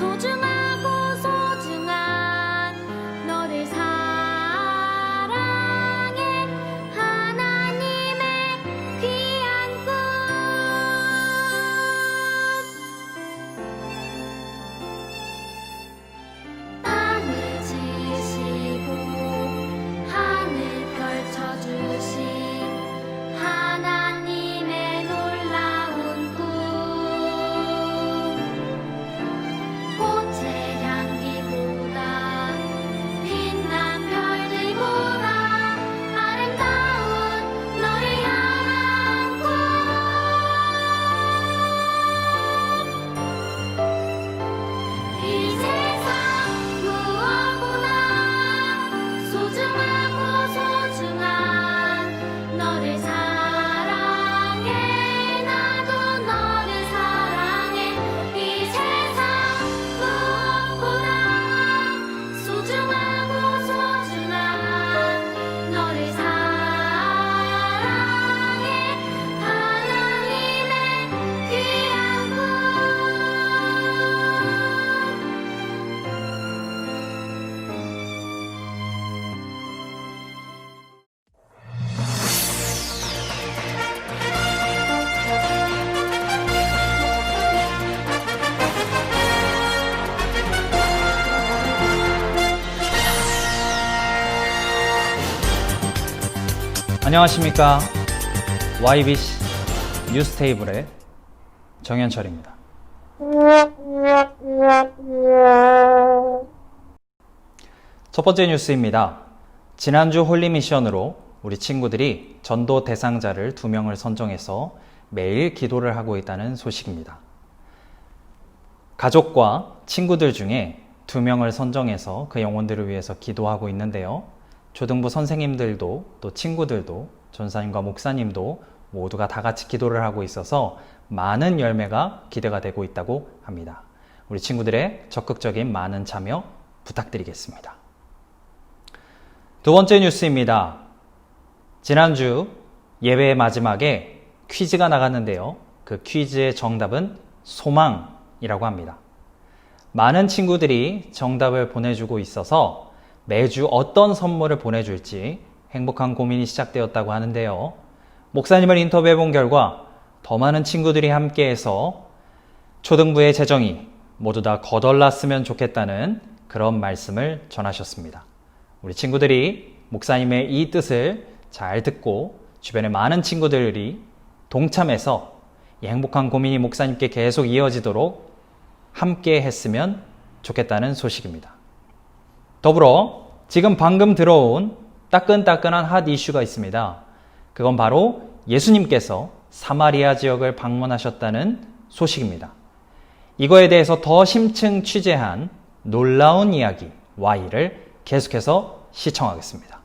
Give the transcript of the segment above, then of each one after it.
소중하고 소중한 너를 사랑해 하나님의 귀한 꿈 땅을 지으시고 하늘 펼쳐주신 하나님의 놀라운 꿈 꽃의 향기보다 빛난 별들보다 아름다운 너를 향한 꿈 이 세상 무엇보다 소중하고 소중한 너를 사랑해 나도 너를 사랑해 이 세상 무엇보다 소중하고 소중한 너를 사랑해 하나님의 귀한 꿈 안녕하십니까. YBC 뉴스테이블의 정현철입니다. 첫 번째 뉴스입니다. 지난주 홀리미션으로 우리 친구들이 전도 대상자를 2명을 선정해서 매일 기도를 하고 있다는 소식입니다. 가족과 친구들 중에 2명을 선정해서 그 영혼들을 위해서 기도하고 있는데요. 초등부 선생님들도 또 친구들도 전사님과 목사님도 모두가 다 같이 기도를 하고 있어서 많은 열매가 기대가 되고 있다고 합니다. 우리 친구들의 적극적인 많은 참여 부탁드리겠습니다. 두 번째 뉴스입니다. 지난주 예배의 마지막에 퀴즈가 나갔는데요. 그 퀴즈의 정답은 소망이라고 합니다. 많은 친구들이 정답을 보내주고 있어서 매주 어떤 선물을 보내줄지 행복한 고민이 시작되었다고 하는데요. 목사님을 인터뷰해 본 결과 더 많은 친구들이 함께해서 초등부의 재정이 모두 다 거덜났으면 좋겠다는 그런 말씀을 전하셨습니다. 우리 친구들이 목사님의 이 뜻을 잘 듣고 주변의 많은 친구들이 동참해서 이 행복한 고민이 목사님께 계속 이어지도록 함께 했으면 좋겠다는 소식입니다. 더불어 지금 방금 들어온 따끈따끈한 핫 이슈가 있습니다. 그건 바로 예수님께서 사마리아 지역을 방문하셨다는 소식입니다. 이거에 대해서 더 심층 취재한 놀라운 이야기 Y를 계속해서 시청하겠습니다.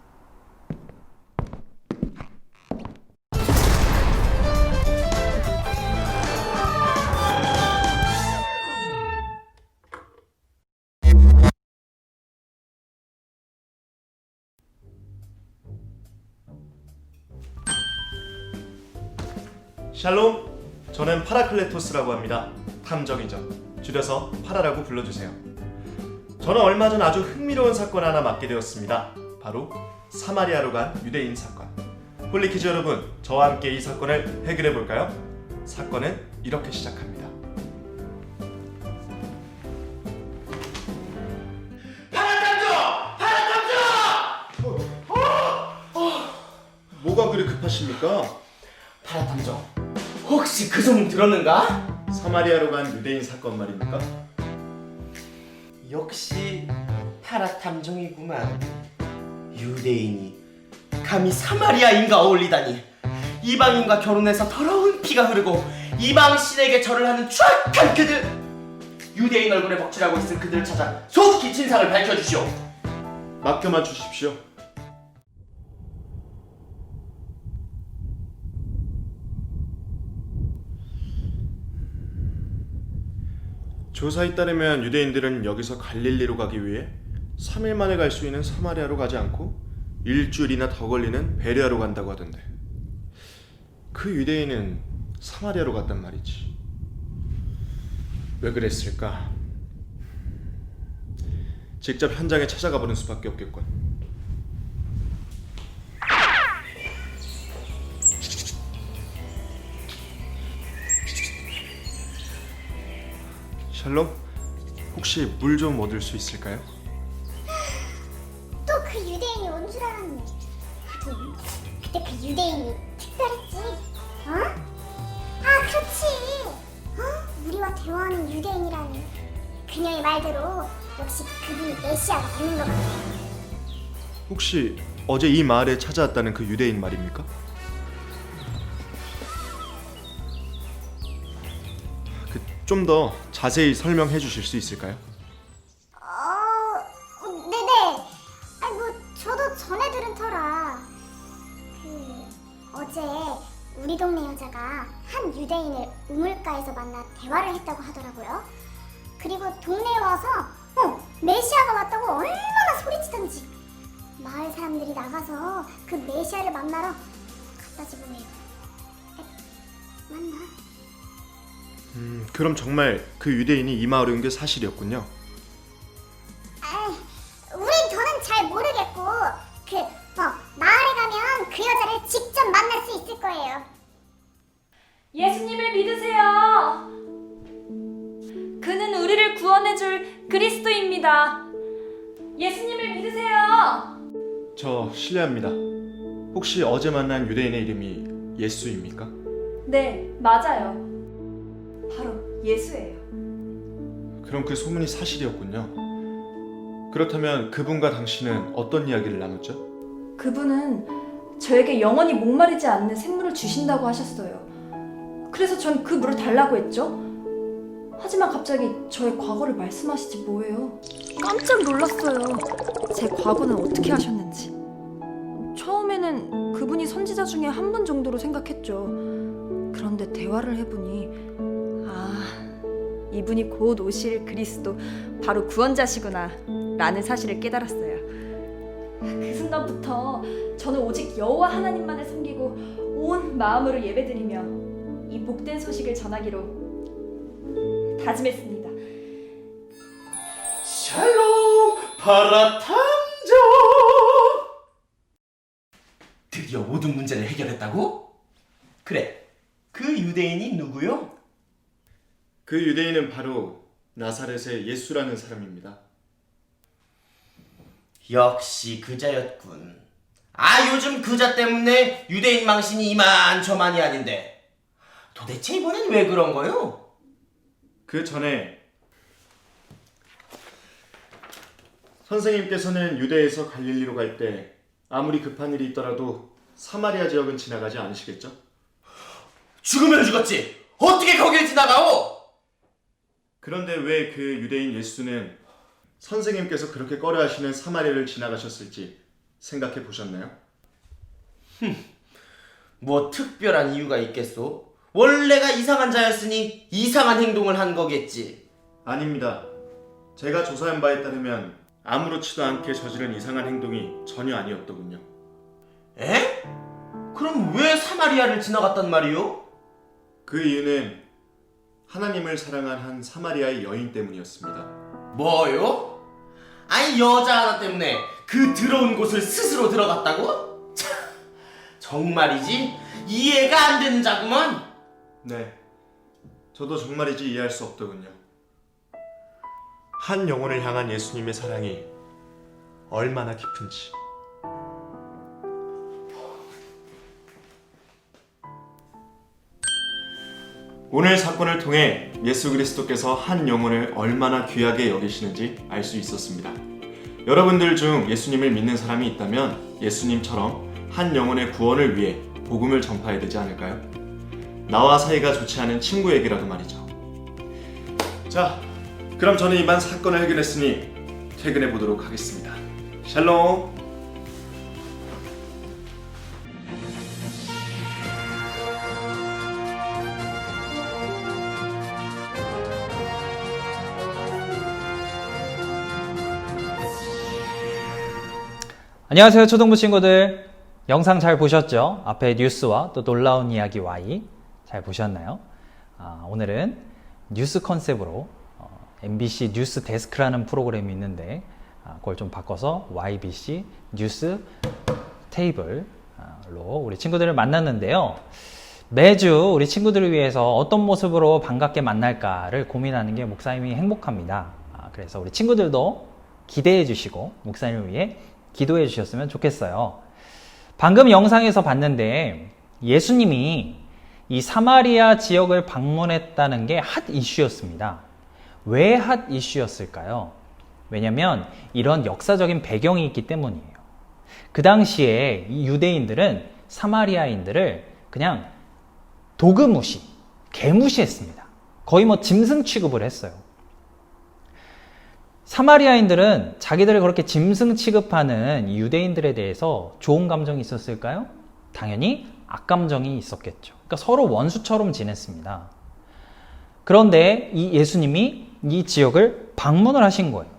샬롬, 저는 파라클레토스라고 합니다. 탐정이죠. 줄여서 파라라고 불러주세요. 저는 얼마 전 아주 흥미로운 사건 하나 맡게 되었습니다. 바로 사마리아로 간 유대인 사건. 홀리키즈 여러분, 저와 함께 이 사건을 해결해 볼까요? 사건은 이렇게 시작합니다. 뭐가 그리 급하십니까? 파라탐정, 혹시 그 소문 들었는가? 사마리아로 간 유대인 사건 말입니까? 역시 파라탐정이구만. 유대인이 감히 사마리아인과 어울리다니. 이방인과 결혼해서 더러운 피가 흐르고 이방 신에게 절을 하는 추악한 그들. 유대인 얼굴에 먹칠하고 있을 그들을 찾아 속히 진상을 밝혀주시오. 맡겨만 주십시오. 조사에 따르면 유대인들은 여기서 갈릴리로 가기 위해 3일 만에 갈 수 있는 사마리아로 가지 않고 일주일이나 더 걸리는 베레아로 간다고 하던데, 그 유대인은 사마리아로 갔단 말이지. 왜 그랬을까? 직접 현장에 찾아가 보는 수밖에 없겠군. 샬롬, 혹시 물 좀 얻을 수 있을까요? 또 그 유대인이 온 줄 알았네. 하긴 그때 그 유대인이 특별했지. 어? 아 그렇지. 우리와 대화하는 유대인이라니. 그녀의 말대로 역시 그분이 메시아가 맞는 것 같아. 혹시 어제 이 마을에 찾아왔다는 그 유대인 말입니까? 좀 더 자세히 설명해 주실 수 있을까요? 네네. 아니 뭐 저도 전에 들은 터라. 어제 우리 동네 여자가 한 유대인을 우물가에서 만나 대화를 했다고 하더라고요. 그리고 동네에 와서 메시아가 왔다고 얼마나 소리치던지. 마을 사람들이 나가서 그 메시아를 만나러 갖다 주고 해요. 맞나? 그럼 정말 그 유대인이 이 마을에 온 게 사실이었군요. 우린 저는 잘 모르겠고 마을에 가면 그 여자를 직접 만날 수 있을 거예요. 예수님을 믿으세요. 그는 우리를 구원해줄 그리스도입니다. 예수님을 믿으세요. 저 실례합니다. 혹시 어제 만난 유대인의 이름이 예수입니까? 네, 맞아요. 바로 예수예요. 그럼 그 소문이 사실이었군요. 그렇다면 그분과 당신은 어떤 이야기를 나눴죠? 그분은 저에게 영원히 목마르지 않는 샘물을 주신다고 하셨어요. 그래서 전 그 물을 달라고 했죠. 하지만 갑자기 저의 과거를 말씀하시지 뭐예요. 깜짝 놀랐어요. 제 과거는 어떻게 하셨는지. 처음에는 그분이 선지자 중에 한 분 정도로 생각했죠. 그런데 대화를 해보니 이분이 곧 오실 그리스도, 바로 구원자시구나 라는 사실을 깨달았어요. 그 순간부터 저는 오직 여호와 하나님만을 섬기고 온 마음으로 예배드리며 이 복된 소식을 전하기로 다짐했습니다. 샬롬 파라탐정. 드디어 모든 문제를 해결했다고? 그래, 그 유대인이 누구요? 그 유대인은 바로 나사렛의 예수라는 사람입니다. 역시 그자였군. 요즘 그자 때문에 유대인 망신이 이만저만이 아닌데 도대체 이번엔 왜 그런 거요? 그 전에 선생님께서는 유대에서 갈릴리로 갈 때 아무리 급한 일이 있더라도 사마리아 지역은 지나가지 않으시겠죠? 죽으면 죽었지 어떻게 거길 지나가오? 그런데 왜 그 유대인 예수는 선생님께서 그렇게 꺼려하시는 사마리아를 지나가셨을지 생각해 보셨나요? 뭐 특별한 이유가 있겠소? 원래가 이상한 자였으니 이상한 행동을 한 거겠지. 아닙니다. 제가 조사한 바에 따르면 아무렇지도 않게 저지른 이상한 행동이 전혀 아니었더군요. 에? 그럼 왜 사마리아를 지나갔단 말이오? 그 이유는 하나님을 사랑한 한 사마리아의 여인 때문이었습니다. 뭐요? 아니 여자 하나 때문에 그 더러운 곳을 스스로 들어갔다고? 참, 정말이지 이해가 안 되는 자구먼. 네, 저도 정말이지 이해할 수 없더군요. 한 영혼을 향한 예수님의 사랑이 얼마나 깊은지. 오늘 사건을 통해 예수 그리스도께서 한 영혼을 얼마나 귀하게 여기시는지 알 수 있었습니다. 여러분들 중 예수님을 믿는 사람이 있다면 예수님처럼 한 영혼의 구원을 위해 복음을 전파해야 되지 않을까요? 나와 사이가 좋지 않은 친구에게라도 말이죠. 자, 그럼 저는 이만 사건을 해결했으니 퇴근해 보도록 하겠습니다. 샬롬. 안녕하세요, 초등부 친구들. 영상 잘 보셨죠? 앞에 뉴스와 또 놀라운 이야기 Y 잘 보셨나요? 오늘은 뉴스 컨셉으로 MBC 뉴스 데스크라는 프로그램이 있는데 그걸 좀 바꿔서 YBC 뉴스 테이블로 우리 친구들을 만났는데요. 매주 우리 친구들을 위해서 어떤 모습으로 반갑게 만날까를 고민하는 게 목사님이 행복합니다. 그래서 우리 친구들도 기대해 주시고 목사님을 위해 기도해 주셨으면 좋겠어요. 방금 영상에서 봤는데 예수님이 이 사마리아 지역을 방문했다는 게 핫 이슈였습니다. 왜 핫 이슈였을까요? 왜냐면 이런 역사적인 배경이 있기 때문이에요. 그 당시에 이 유대인들은 사마리아인들을 그냥 도그무시, 개무시했습니다. 거의 뭐 짐승 취급을 했어요. 사마리아인들은 자기들을 그렇게 짐승 취급하는 유대인들에 대해서 좋은 감정이 있었을까요? 당연히 악감정이 있었겠죠. 그러니까 서로 원수처럼 지냈습니다. 그런데 이 예수님이 이 지역을 방문을 하신 거예요.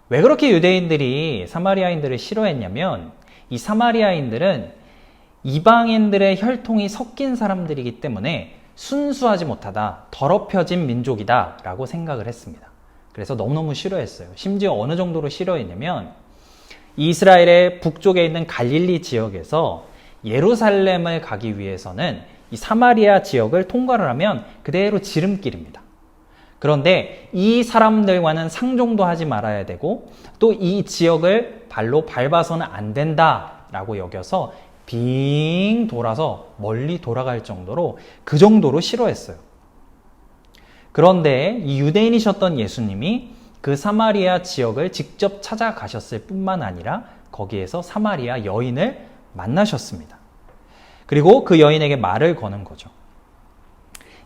왜 그렇게 유대인들이 사마리아인들을 싫어했냐면 이 사마리아인들은 이방인들의 혈통이 섞인 사람들이기 때문에 순수하지 못하다, 더럽혀진 민족이다 라고 생각을 했습니다. 그래서 너무너무 싫어했어요. 심지어 어느 정도로 싫어했냐면 이스라엘의 북쪽에 있는 갈릴리 지역에서 예루살렘을 가기 위해서는 이 사마리아 지역을 통과를 하면 그대로 지름길입니다. 그런데 이 사람들과는 상종도 하지 말아야 되고 또 이 지역을 발로 밟아서는 안 된다라고 여겨서 빙 돌아서 멀리 돌아갈 정도로 그 정도로 싫어했어요. 그런데 이 유대인이셨던 예수님이 그 사마리아 지역을 직접 찾아가셨을 뿐만 아니라 거기에서 사마리아 여인을 만나셨습니다. 그리고 그 여인에게 말을 거는 거죠.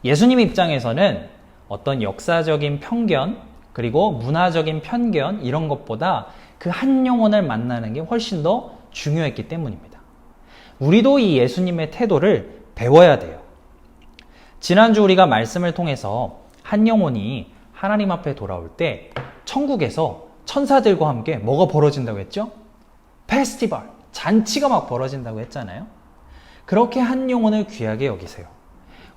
예수님 입장에서는 어떤 역사적인 편견 그리고 문화적인 편견 이런 것보다 그 한 영혼을 만나는 게 훨씬 더 중요했기 때문입니다. 우리도 이 예수님의 태도를 배워야 돼요. 지난주 우리가 말씀을 통해서 한 영혼이 하나님 앞에 돌아올 때 천국에서 천사들과 함께 뭐가 벌어진다고 했죠? 페스티벌, 잔치가 막 벌어진다고 했잖아요. 그렇게 한 영혼을 귀하게 여기세요.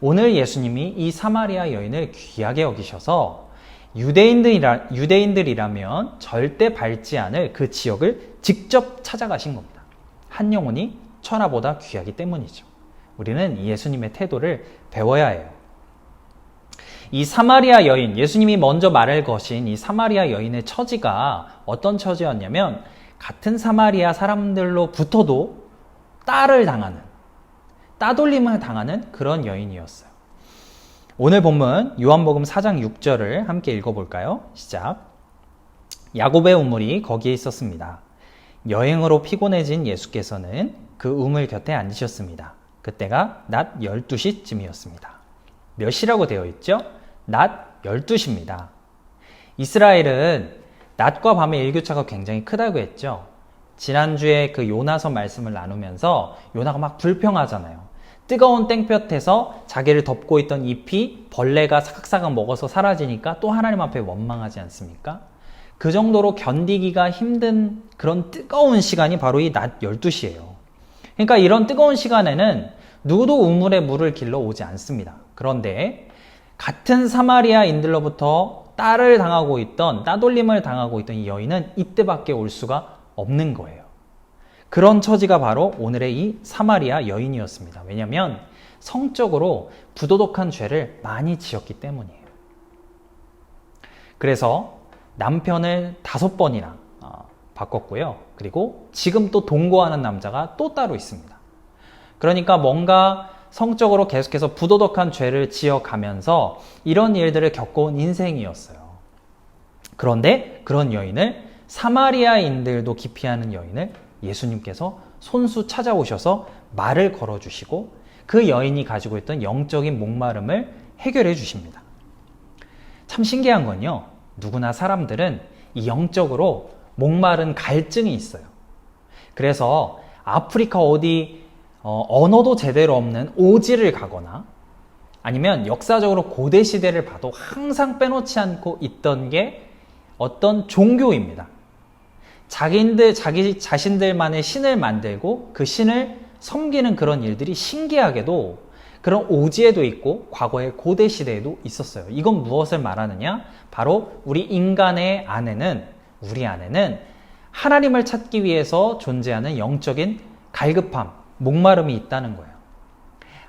오늘 예수님이 이 사마리아 여인을 귀하게 여기셔서 유대인들이라면 절대 밟지 않을 그 지역을 직접 찾아가신 겁니다. 한 영혼이 천하보다 귀하기 때문이죠. 우리는 이 예수님의 태도를 배워야 해요. 이 사마리아 여인, 예수님이 먼저 말을 거신 이 사마리아 여인의 처지가 어떤 처지였냐면 같은 사마리아 사람들로부터도 따돌림을 당하는 그런 여인이었어요. 오늘 본문 요한복음 4장 6절을 함께 읽어볼까요? 시작. 야곱의 우물이 거기에 있었습니다. 여행으로 피곤해진 예수께서는 그 우물 곁에 앉으셨습니다. 그때가 낮 12시쯤이었습니다. 몇 시라고 되어 있죠? 낮 12시입니다. 이스라엘은 낮과 밤의 일교차가 굉장히 크다고 했죠. 지난주에 그 요나서 말씀을 나누면서 요나가 막 불평하잖아요. 뜨거운 땡볕에서 자기를 덮고 있던 잎이 벌레가 사각사각 먹어서 사라지니까 또 하나님 앞에 원망하지 않습니까? 그 정도로 견디기가 힘든 그런 뜨거운 시간이 바로 이 낮 12시예요. 그러니까 이런 뜨거운 시간에는 누구도 우물에 물을 길러 오지 않습니다. 그런데 같은 사마리아인들로부터 따돌림을 당하고 있던 이 여인은 이때밖에 올 수가 없는 거예요. 그런 처지가 바로 오늘의 이 사마리아 여인이었습니다. 왜냐하면 성적으로 부도덕한 죄를 많이 지었기 때문이에요. 그래서 남편을 5번이나 바꿨고요. 그리고 지금 또 동거하는 남자가 또 따로 있습니다. 그러니까 뭔가 성적으로 계속해서 부도덕한 죄를 지어가면서 이런 일들을 겪어온 인생이었어요. 그런데 그런 여인을 사마리아인들도 기피하는 여인을 예수님께서 손수 찾아오셔서 말을 걸어주시고 그 여인이 가지고 있던 영적인 목마름을 해결해 주십니다. 참 신기한 건요. 누구나 사람들은 이 영적으로 목마른 갈증이 있어요. 그래서 아프리카 어디 언어도 제대로 없는 오지를 가거나 아니면 역사적으로 고대 시대를 봐도 항상 빼놓지 않고 있던 게 어떤 종교입니다. 자기 자신들만의 신을 만들고 그 신을 섬기는 그런 일들이 신기하게도 그런 오지에도 있고 과거의 고대 시대에도 있었어요. 이건 무엇을 말하느냐? 바로 우리 인간의 안에는 우리 안에는 하나님을 찾기 위해서 존재하는 영적인 갈급함, 목마름이 있다는 거예요.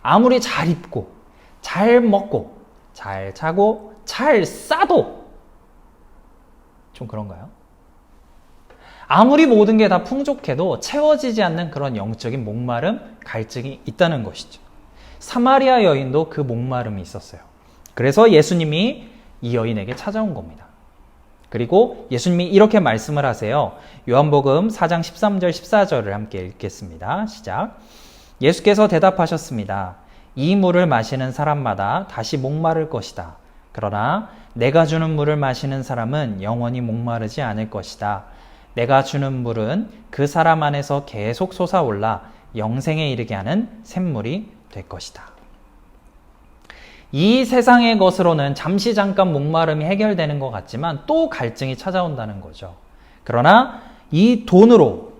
아무리 잘 입고, 잘 먹고, 잘 자고, 잘 싸도 좀 그런가요? 아무리 모든 게 다 풍족해도 채워지지 않는 그런 영적인 목마름, 갈증이 있다는 것이죠. 사마리아 여인도 그 목마름이 있었어요. 그래서 예수님이 이 여인에게 찾아온 겁니다. 그리고 예수님이 이렇게 말씀을 하세요. 요한복음 4장 13절 14절을 함께 읽겠습니다. 시작. 예수께서 대답하셨습니다. 이 물을 마시는 사람마다 다시 목마를 것이다. 그러나 내가 주는 물을 마시는 사람은 영원히 목마르지 않을 것이다. 내가 주는 물은 그 사람 안에서 계속 솟아올라 영생에 이르게 하는 샘물이 될 것이다. 이 세상의 것으로는 잠시 잠깐 목마름이 해결되는 것 같지만 또 갈증이 찾아온다는 거죠. 그러나 이 돈으로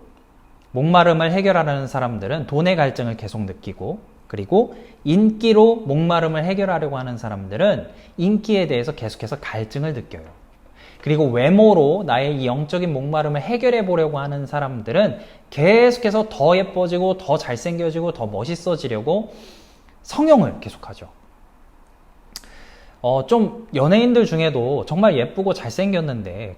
목마름을 해결하려는 사람들은 돈의 갈증을 계속 느끼고, 그리고 인기로 목마름을 해결하려고 하는 사람들은 인기에 대해서 계속해서 갈증을 느껴요. 그리고 외모로 나의 이 영적인 목마름을 해결해 보려고 하는 사람들은 계속해서 더 예뻐지고 더 잘생겨지고 더 멋있어지려고 성형을 계속하죠. 좀 연예인들 중에도 정말 예쁘고 잘생겼는데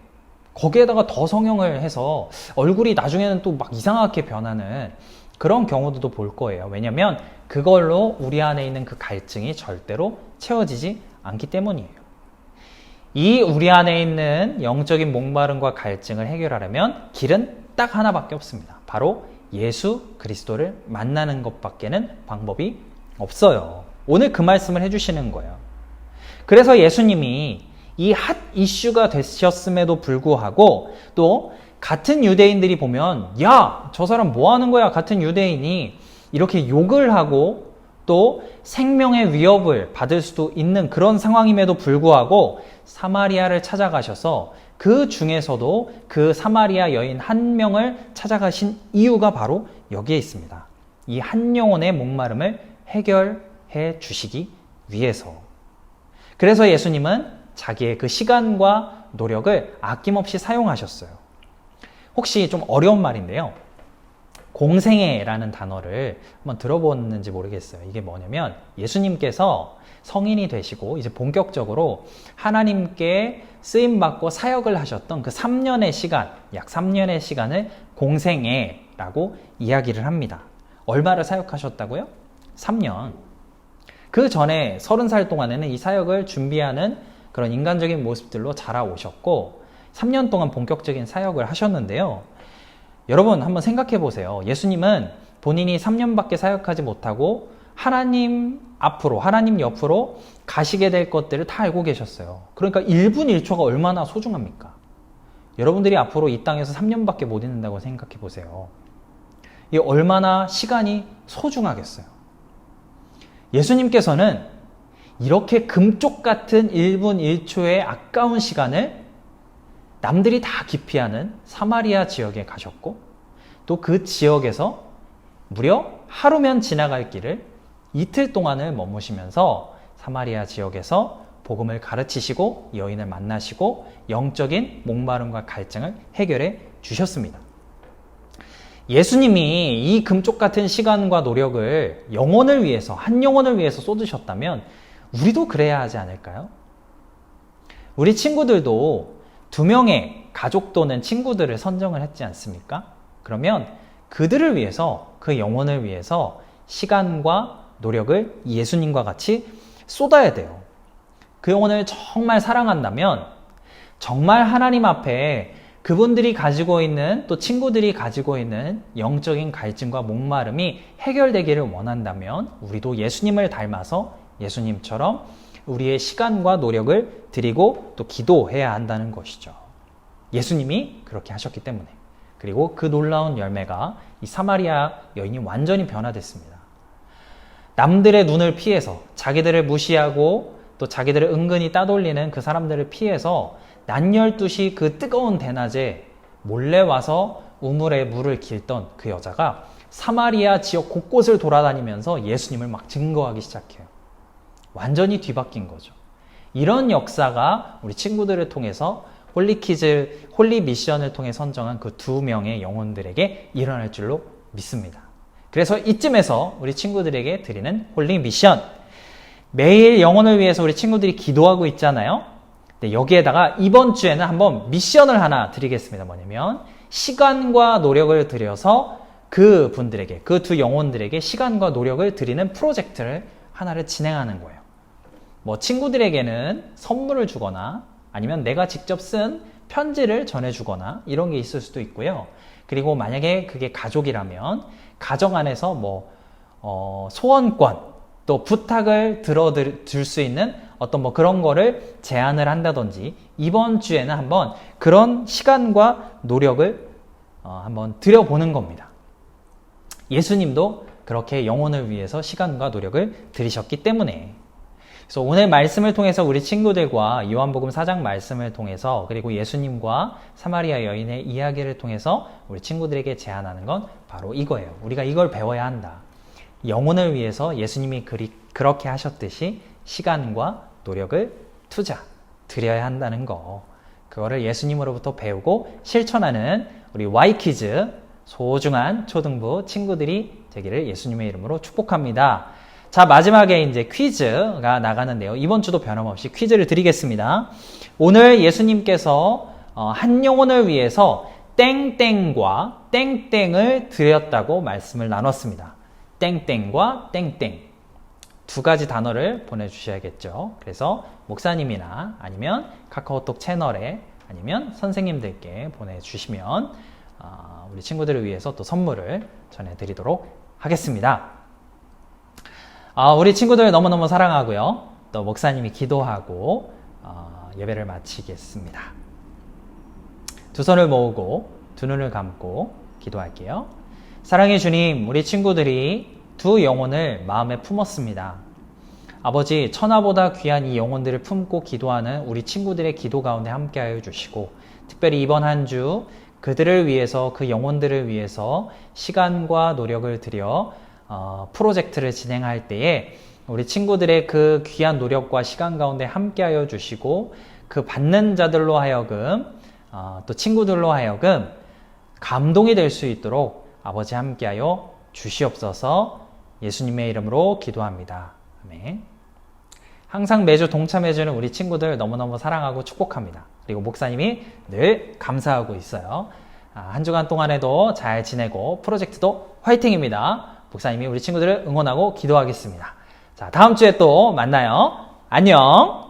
거기에다가 더 성형을 해서 얼굴이 나중에는 또 막 이상하게 변하는 그런 경우도 볼 거예요. 왜냐면 그걸로 우리 안에 있는 그 갈증이 절대로 채워지지 않기 때문이에요. 이 우리 안에 있는 영적인 목마름과 갈증을 해결하려면 길은 딱 하나밖에 없습니다. 바로 예수 그리스도를 만나는 것밖에는 방법이 없어요. 오늘 그 말씀을 해주시는 거예요. 그래서 예수님이 이 핫 이슈가 되셨음에도 불구하고 또 같은 유대인들이 보면 야, 저 사람 뭐 하는 거야? 같은 유대인이 이렇게 욕을 하고 또 생명의 위협을 받을 수도 있는 그런 상황임에도 불구하고 사마리아를 찾아가셔서 그 중에서도 그 사마리아 여인 한 명을 찾아가신 이유가 바로 여기에 있습니다. 이 한 영혼의 목마름을 해결해 주시기 위해서. 그래서 예수님은 자기의 그 시간과 노력을 아낌없이 사용하셨어요. 혹시 좀 어려운 말인데요. 공생애라는 단어를 한번 들어봤는지 모르겠어요. 이게 뭐냐면 예수님께서 성인이 되시고 이제 본격적으로 하나님께 쓰임받고 사역을 하셨던 그 3년의 시간, 약 3년의 시간을 공생애라고 이야기를 합니다. 얼마를 사역하셨다고요? 3년. 그 전에 30살 동안에는 이 사역을 준비하는 그런 인간적인 모습들로 자라오셨고 3년 동안 본격적인 사역을 하셨는데요. 여러분 한번 생각해 보세요. 예수님은 본인이 3년밖에 사역하지 못하고 하나님 앞으로, 하나님 옆으로 가시게 될 것들을 다 알고 계셨어요. 그러니까 1분 1초가 얼마나 소중합니까? 여러분들이 앞으로 이 땅에서 3년밖에 못 있는다고 생각해 보세요. 이게 얼마나 시간이 소중하겠어요. 예수님께서는 이렇게 금쪽 같은 1분 1초의 아까운 시간을 남들이 다 기피하는 사마리아 지역에 가셨고 또 그 지역에서 무려 하루면 지나갈 길을 이틀 동안을 머무시면서 사마리아 지역에서 복음을 가르치시고 여인을 만나시고 영적인 목마름과 갈증을 해결해 주셨습니다. 예수님이 이 금쪽 같은 시간과 노력을 영혼을 위해서, 한 영혼을 위해서 쏟으셨다면 우리도 그래야 하지 않을까요? 우리 친구들도 2명의 가족 또는 친구들을 선정을 했지 않습니까? 그러면 그들을 위해서, 그 영혼을 위해서 시간과 노력을 예수님과 같이 쏟아야 돼요. 그 영혼을 정말 사랑한다면 정말 하나님 앞에 그분들이 가지고 있는 또 친구들이 가지고 있는 영적인 갈증과 목마름이 해결되기를 원한다면 우리도 예수님을 닮아서 예수님처럼 우리의 시간과 노력을 드리고 또 기도해야 한다는 것이죠. 예수님이 그렇게 하셨기 때문에. 그리고 그 놀라운 열매가 이 사마리아 여인이 완전히 변화됐습니다. 남들의 눈을 피해서 자기들을 무시하고 또 자기들을 은근히 따돌리는 그 사람들을 피해서 낮 12시 그 뜨거운 대낮에 몰래 와서 우물에 물을 길던 그 여자가 사마리아 지역 곳곳을 돌아다니면서 예수님을 막 증거하기 시작해요. 완전히 뒤바뀐 거죠. 이런 역사가 우리 친구들을 통해서 홀리 미션을 통해 선정한 그 2명의 영혼들에게 일어날 줄로 믿습니다. 그래서 이쯤에서 우리 친구들에게 드리는 홀리 미션. 매일 영혼을 위해서 우리 친구들이 기도하고 있잖아요. 근데 여기에다가 이번 주에는 한번 미션을 하나 드리겠습니다. 뭐냐면 시간과 노력을 들여서 그 분들에게, 그 2 영혼들에게 시간과 노력을 드리는 프로젝트를 하나를 진행하는 거예요. 뭐 친구들에게는 선물을 주거나 아니면 내가 직접 쓴 편지를 전해주거나 이런 게 있을 수도 있고요. 그리고 만약에 그게 가족이라면 가정 안에서 뭐 소원권 또 부탁을 들어줄 수 있는 어떤 뭐 그런 거를 제안을 한다든지 이번 주에는 한번 그런 시간과 노력을 한번 들여보는 겁니다. 예수님도 그렇게 영혼을 위해서 시간과 노력을 들이셨기 때문에. 그래서 오늘 말씀을 통해서 우리 친구들과 요한복음 4장 말씀을 통해서 그리고 예수님과 사마리아 여인의 이야기를 통해서 우리 친구들에게 제안하는 건 바로 이거예요. 우리가 이걸 배워야 한다. 영혼을 위해서 예수님이 그렇게 하셨듯이 시간과 노력을 드려야 한다는 거. 그거를 예수님으로부터 배우고 실천하는 우리 Y키즈 소중한 초등부 친구들이 되기를 예수님의 이름으로 축복합니다. 자, 마지막에 이제 퀴즈가 나가는데요. 이번 주도 변함없이 퀴즈를 드리겠습니다. 오늘 예수님께서 한 영혼을 위해서 땡땡과 땡땡을 드렸다고 말씀을 나눴습니다. 땡땡과 땡땡. 2가지 단어를 보내주셔야겠죠. 그래서 목사님이나 아니면 카카오톡 채널에 아니면 선생님들께 보내주시면 우리 친구들을 위해서 또 선물을 전해드리도록 하겠습니다. 우리 친구들 너무너무 사랑하고요. 또 목사님이 기도하고 예배를 마치겠습니다. 2 손을 모으고 2 눈을 감고 기도할게요. 사랑의 주님, 우리 친구들이 2 영혼을 마음에 품었습니다. 아버지, 천하보다 귀한 이 영혼들을 품고 기도하는 우리 친구들의 기도 가운데 함께하여 주시고 특별히 이번 한 주 그들을 위해서, 그 영혼들을 위해서 시간과 노력을 들여 프로젝트를 진행할 때에 우리 친구들의 그 귀한 노력과 시간 가운데 함께하여 주시고 그 받는 자들로 하여금 또 친구들로 하여금 감동이 될 수 있도록 아버지 함께하여 주시옵소서. 예수님의 이름으로 기도합니다. 아멘. 항상 매주 동참해주는 우리 친구들 너무너무 사랑하고 축복합니다. 그리고 목사님이 늘 감사하고 있어요. 한 주간 동안에도 잘 지내고 프로젝트도 화이팅입니다. 목사님이 우리 친구들을 응원하고 기도하겠습니다. 자, 다음 주에 또 만나요. 안녕.